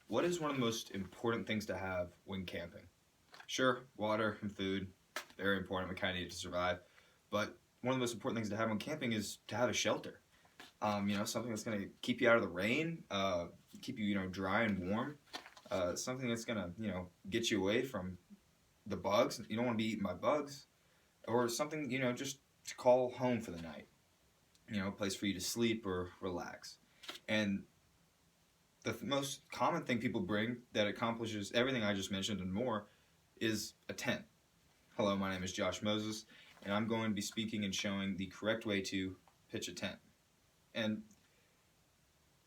What is one of the most important things to have when camping? Sure, water and food, very important. We kind of need to survive. But one of the most important things to have when camping is to have a shelter. Something that's going to keep you out of the rain, keep you, dry and warm. Something that's going to, get you away from the bugs. You don't want to be eaten by bugs. Or something, just to call home for the night. A place for you to sleep or relax. And the most common thing people bring that accomplishes everything I just mentioned and more is a tent. Hello, my name is Josh Moses, and I'm going to be speaking and showing the correct way to pitch a tent. And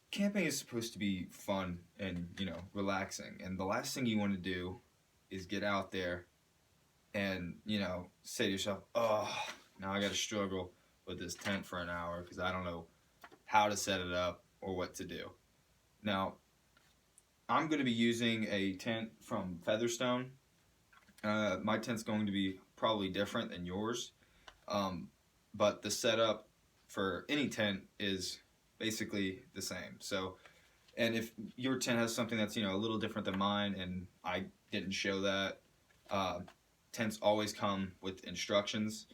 camping is supposed to be fun and, relaxing. And the last thing you want to do is get out there and, say to yourself, oh, now I got to struggle with this tent for an hour because I don't know how to set it up or what to do. Now, I'm going to be using a tent from Featherstone. My tent's going to be probably different than yours, but the setup for any tent is basically the same. So, and if your tent has something that's a little different than mine, and I didn't show that, tents always come with instructions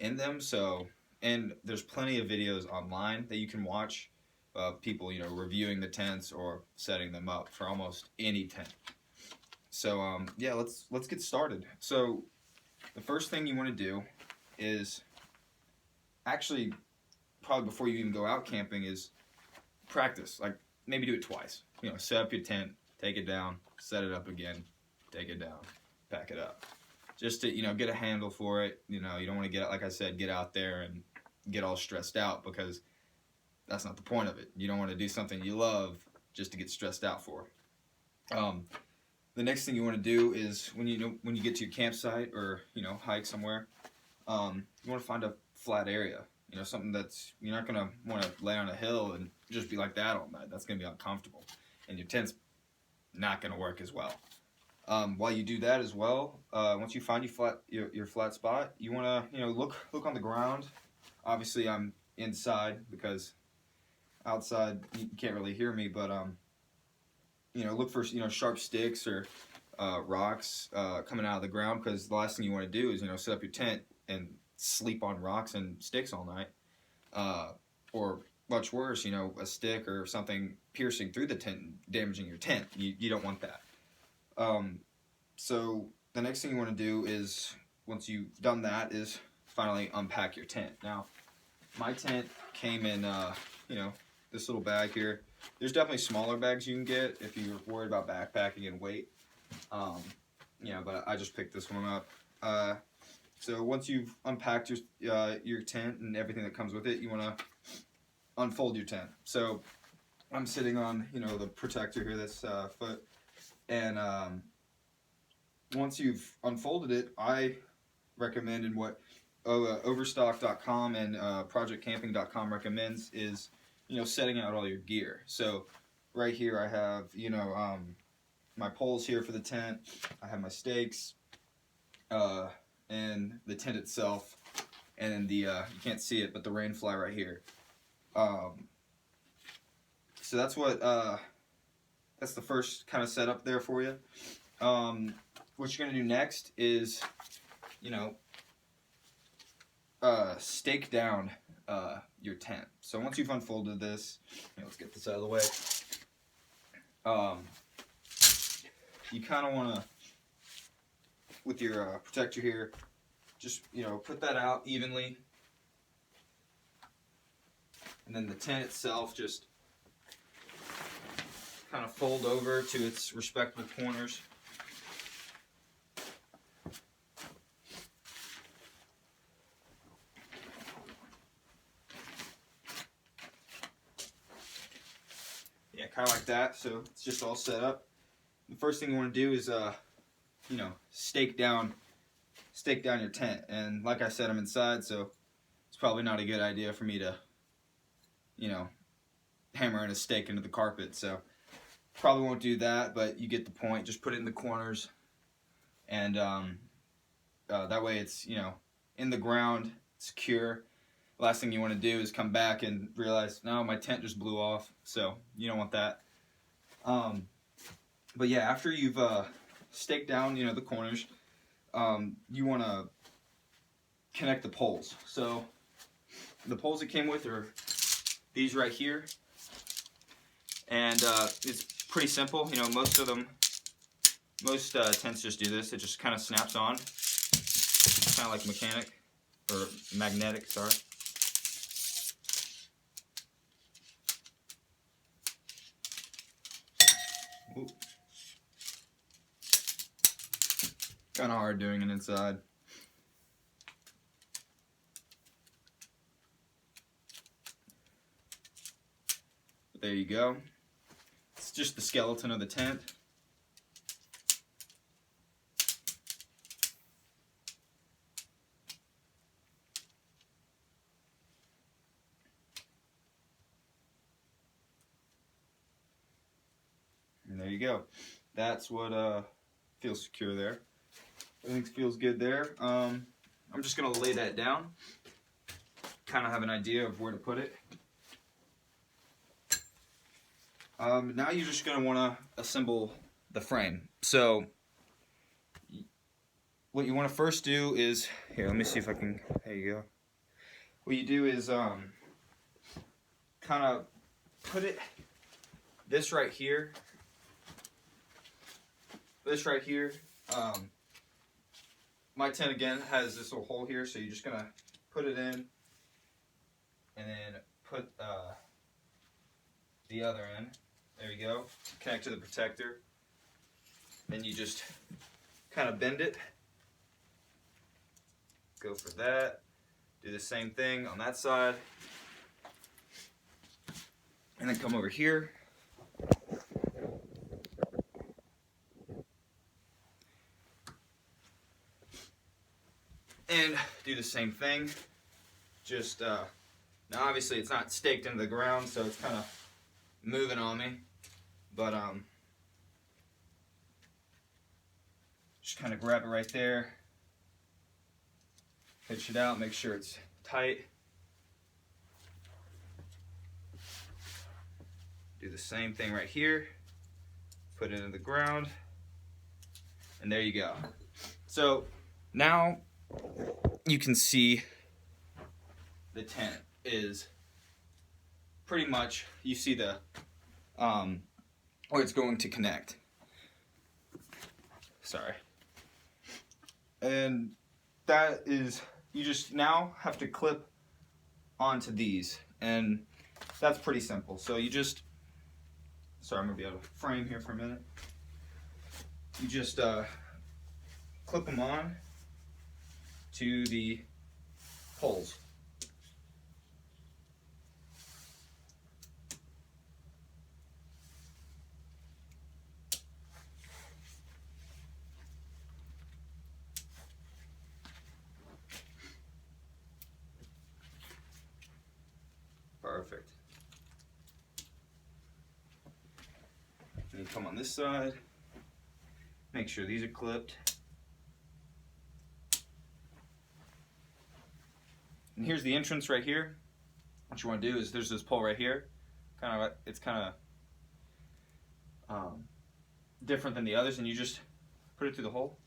in them. So, and there's plenty of videos online that you can watch of people, reviewing the tents or setting them up for almost any tent. So, yeah, let's get started. So, the first thing you want to do is actually, probably before you even go out camping, is practice. Like, maybe do it twice. Set up your tent, take it down, set it up again, take it down, pack it up. Just to, get a handle for it. You don't want to like I said, get out there and get all stressed out, because that's not the point of it. You don't want to do something you love just to get stressed out for. The next thing you want to do is when you get to your campsite or hike somewhere, you want to find a flat area. Something that's, you're not gonna want to lay on a hill and just be like that all night. That's gonna be uncomfortable, and your tent's not gonna work as well. While you do that as well, once you find your flat spot, you want to look on the ground. Obviously, I'm inside because outside you can't really hear me, but look for sharp sticks or rocks coming out of the ground, because the last thing you want to do is set up your tent and sleep on rocks and sticks all night, or much worse, a stick or something piercing through the tent and damaging your tent. You don't want that. So the next thing you want to do is, once you've done that, is finally unpack your tent. Now, my tent came in this little bag here. There's definitely smaller bags you can get if you're worried about backpacking and weight. But I just picked this one up. So once you've unpacked your tent and everything that comes with it, you want to unfold your tent. So I'm sitting on the protector here, this foot, and once you've unfolded it, I recommend, and what Overstock.com and ProjectCamping.com recommends, is setting out all your gear. So right here I have my poles here for the tent. I have my stakes, and the tent itself, and then the you can't see it, but the rain fly right here. So that's what that's the first kind of setup there for you. What you're gonna do next is stake down your tent. So once you've unfolded this, let's get this out of the way. You kind of want to, with your protector here, just put that out evenly, and then the tent itself just kind of fold over to its respective corners. Yeah, kind of like that. So it's just all set up. The first thing you want to do is stake down your tent. And like I said, I'm inside, so it's probably not a good idea for me to hammer in a stake into the carpet. So probably won't do that, but you get the point. Just put it in the corners, and that way it's in the ground, secure. Last thing you want to do is come back and realize, no, my tent just blew off. So you don't want that. But yeah, after you've staked down, the corners, you want to connect the poles. So the poles it came with are these right here, and it's pretty simple. Most tents just do this. It just kind of snaps on, kind of like magnetic. Sorry. Kind of hard doing it inside. But there you go. It's just the skeleton of the tent. And there you go. That's what feels secure there. Everything feels good there. I'm just going to lay that down. Kind of have an idea of where to put it. Now you're just going to want to assemble the frame. So what you want to first do is, here, let me see if I can, there you go. What you do is kind of put this right here. My tent again has this little hole here, so you're just gonna put it in, and then put the other in. There you go. Connect to the protector. Then you just kind of bend it. Go for that. Do the same thing on that side, and then come over here. And do the same thing. Just, now obviously it's not staked into the ground, so it's kind of moving on me. But, just kind of grab it right there. Pitch it out, make sure it's tight. Do the same thing right here. Put it into the ground. And there you go. So, now you can see the tent is pretty much, you see the where it's going to connect. Sorry. And that is, you just now have to clip onto these, and that's pretty simple. So you just, sorry, I'm gonna be out of frame here for a minute. You just clip them on to the poles. Perfect. And you come on this side, make sure these are clipped. And here's the entrance right here. What you want to do is, there's this pole right here. It's kind of different than the others, and you just put it through the hole.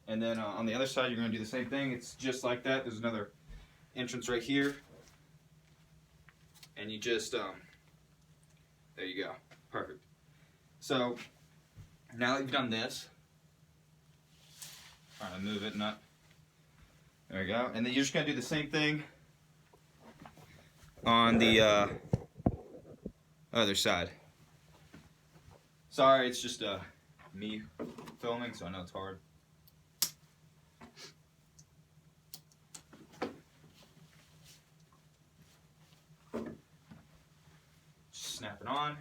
And then on the other side, you're going to do the same thing. It's just like that. There's another entrance right here, and you just there you go. Perfect. So now that you've done this, trying to move it, not. There we go. And then you're just going to do the same thing on the other side. Sorry, it's just me filming, so I know it's hard. Just snap it on.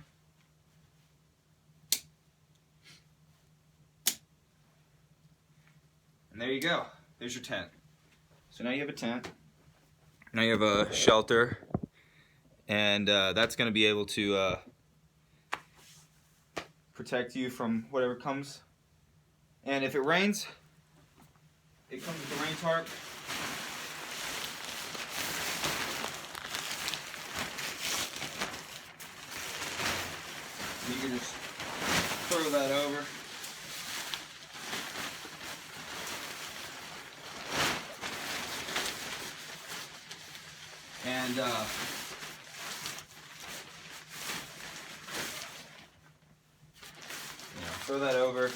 And there you go. There's your tent. So now you have a tent, now you have a shelter, and that's going to be able to protect you from whatever comes. And if it rains, it comes with the rain tarp. You can just throw that over. And throw that over.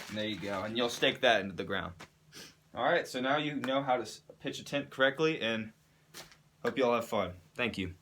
And there you go. And you'll stake that into the ground. Alright, so now you know how to pitch a tent correctly, and hope you all have fun. Thank you.